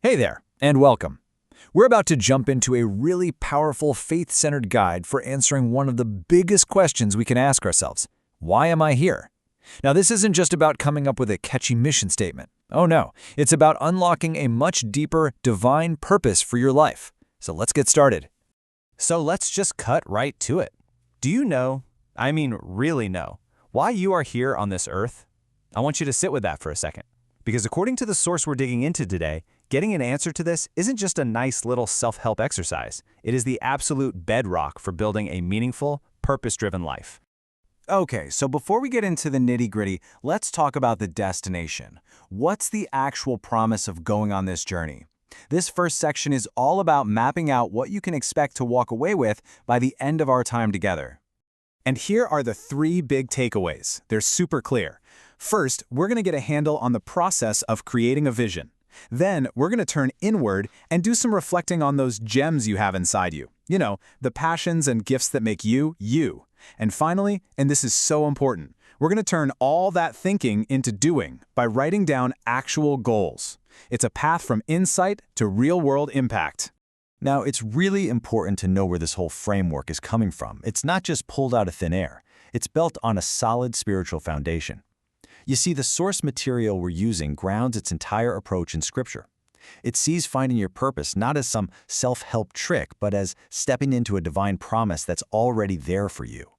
Hey there, and welcome. We're about to jump into a really powerful faith-centered guide for answering one of the biggest questions we can ask ourselves. Why am I here? Now, this isn't just about coming up with a catchy mission statement. Oh no, it's about unlocking a much deeper, divine purpose for your life. So let's get started. So let's just cut right to it. Do you know, really know, why you are here on this earth? I want you to sit with that for a second. Because according to the source we're digging into today, getting an answer to this isn't just a nice little self-help exercise. It is the absolute bedrock for building a meaningful, purpose-driven life. Okay, so before we get into the nitty-gritty, let's talk about the destination. What's the actual promise of going on this journey? This first section is all about mapping out what you can expect to walk away with by the end of our time together. And here are the 3 big takeaways. They're super clear. First, we're going to get a handle on the process of creating a vision. Then, we're going to turn inward and do some reflecting on those gems you have inside you. You know, the passions and gifts that make you, you. And finally, and this is so important, we're going to turn all that thinking into doing by writing down actual goals. It's a path from insight to real-world impact. Now, it's really important to know where this whole framework is coming from. It's not just pulled out of thin air. It's built on a solid spiritual foundation. You see, the source material we're using grounds its entire approach in Scripture. It sees finding your purpose not as some self-help trick, but as stepping into a divine promise that's already there for you.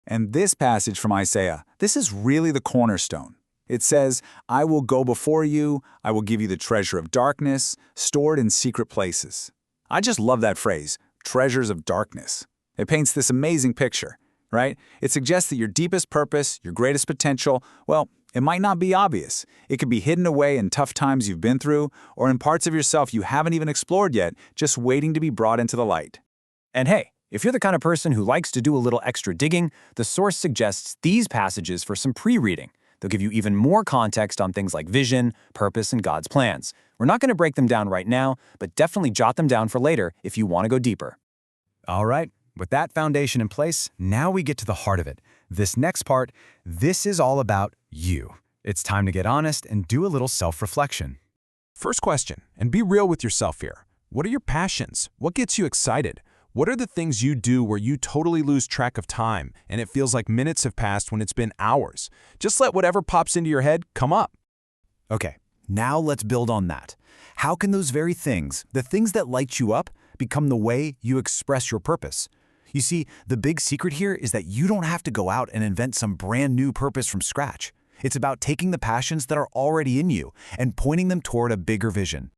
And this passage from Isaiah, this is really the cornerstone. It says, "I will go before you, I will give you the treasure of darkness, stored in secret places." I just love that phrase, treasures of darkness. It paints this amazing picture, right? It suggests that your deepest purpose, your greatest potential, well, it might not be obvious. It could be hidden away in tough times you've been through, or in parts of yourself you haven't even explored yet, just waiting to be brought into the light. And hey, if you're the kind of person who likes to do a little extra digging, the source suggests these passages for some pre-reading. They'll give you even more context on things like vision, purpose, and God's plans. We're not going to break them down right now, but definitely jot them down for later if you want to go deeper. All right, with that foundation in place, now we get to the heart of it. This next part, this is all about you. It's time to get honest and do a little self-reflection. First question, and be real with yourself here. What are your passions? What gets you excited? What are the things you do where you totally lose track of time and it feels like minutes have passed when it's been hours? Just let whatever pops into your head come up. Okay, now let's build on that. How can those very things, the things that light you up, become the way you express your purpose? You see, the big secret here is that you don't have to go out and invent some brand new purpose from scratch. It's about taking the passions that are already in you and pointing them toward a bigger vision.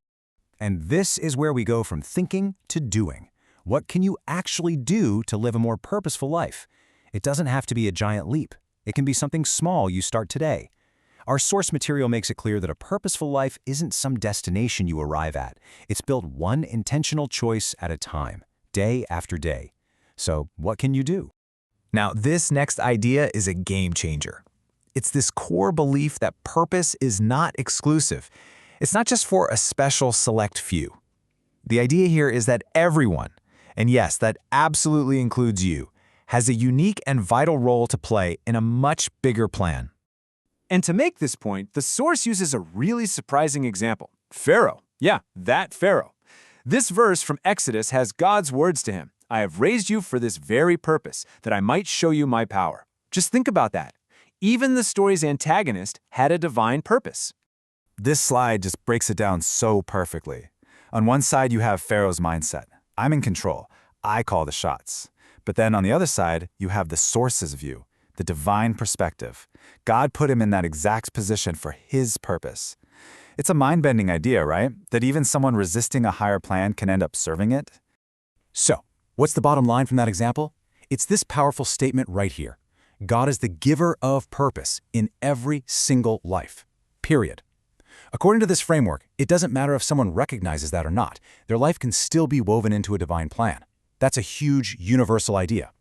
And this is where we go from thinking to doing. What can you actually do to live a more purposeful life? It doesn't have to be a giant leap. It can be something small you start today. Our source material makes it clear that a purposeful life isn't some destination you arrive at. It's built one intentional choice at a time, day after day. So what can you do? Now, this next idea is a game changer. It's this core belief that purpose is not exclusive. It's not just for a special select few. The idea here is that everyone, and yes, that absolutely includes you, has a unique and vital role to play in a much bigger plan. And to make this point, the source uses a really surprising example. Pharaoh. Yeah, that Pharaoh. This verse from Exodus has God's words to him. "I have raised you for this very purpose, that I might show you my power." Just think about that. Even the story's antagonist had a divine purpose. This slide just breaks it down so perfectly. On one side, you have Pharaoh's mindset. I'm in control. I call the shots. But then on the other side, you have the source's view, the divine perspective. God put him in that exact position for his purpose. It's a mind-bending idea, right? That even someone resisting a higher plan can end up serving it. So, what's the bottom line from that example? It's this powerful statement right here. God is the giver of purpose in every single life. Period. According to this framework, it doesn't matter if someone recognizes that or not. Their life can still be woven into a divine plan. That's a huge, universal idea.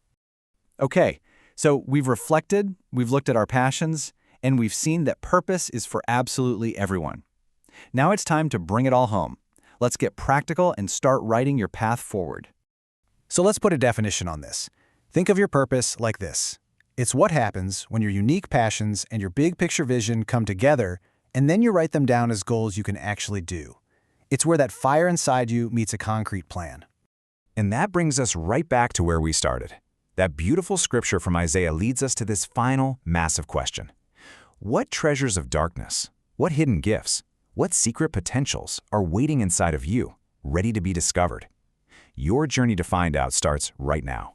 Okay, so we've reflected, we've looked at our passions, and we've seen that purpose is for absolutely everyone. Now it's time to bring it all home. Let's get practical and start writing your path forward. So let's put a definition on this. Think of your purpose like this. It's what happens when your unique passions and your big picture vision come together, and then you write them down as goals you can actually do. It's where that fire inside you meets a concrete plan. And that brings us right back to where we started. That beautiful scripture from Isaiah leads us to this final, massive question. What treasures of darkness, what hidden gifts, what secret potentials are waiting inside of you, ready to be discovered? Your journey to find out starts right now.